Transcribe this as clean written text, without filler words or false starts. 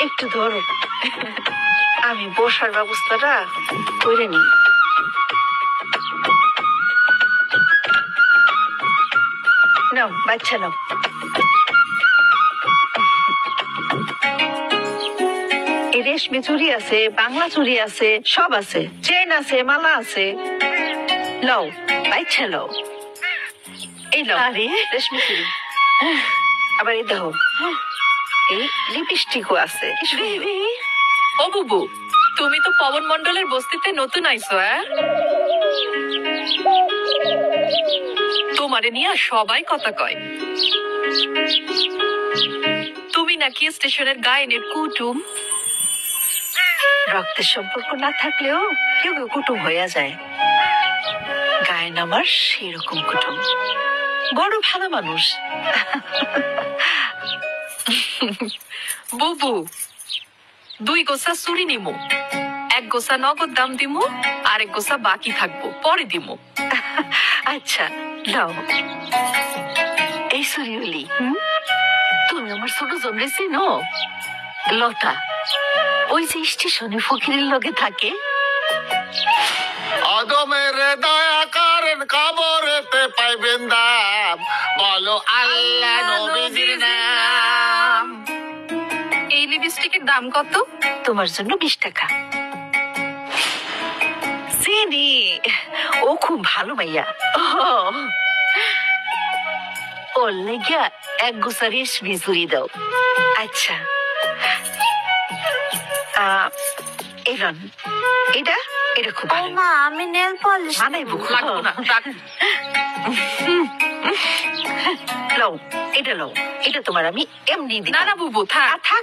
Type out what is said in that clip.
একটু ধরো, আমি বসার ব্যবস্থাটা করে নিই। নাও বাচ্চা নাও। এই রেশমি চুড়ি আছে, বাংলা চুড়ি আছে, সব আছে, চেন আছে, মালা আছে। লও বাচ্চা লও। এই লও রেশমি চুড়ি। আবার এই দেখো, এই লিপস্টিকও আছে। ও বুবু, তুমি তো পবন মন্ডলের বস্তিতে নতুন আইছো। তোমারে নিয়ে সবাই কথা কয় তুমি নাকি স্টেশনের গায়েনের কুটুম। রক্তের সম্পর্ক না থাকলেও কেউ কেউ কুটুম হইয়া যায়। গায়েন আমার সেরকম কুটুম, বড় ভালো মানুষ। বুবু, 2 গোছা চুরি নিমু, 1 গোছা নগদ দাম দিমু, আর 1 গোছা বাকি থাকবো, পরে দিমু। আচ্ছা নাও। এই সরিউলি, তুমি আমার ছোট জমরে চিনো? লতা, ওই যে স্টেশনে ফকিরের লগে থাকে। আদমের দয়া করেন, কবরেতে পাইবেন দাম, বলো আল্লাহ নবীজির নাম। এই লিপস্টিকের দাম কত? তোমার জন্য 20 টাকা। চিনি, ও খুব ভালো মাইয়া। ওর লেগিয়া 1 গোছা রেশমি চুড়ি দাও। আচ্ছা, এলন, এটা এটা খুব ভালো। মা, আমি নেল পলিশ মানাইবো। লাগবো না, রাখ। লও, এটা লও, এটা তোমার আমি এমনি দিই। না না বুবু, থাক। থাক।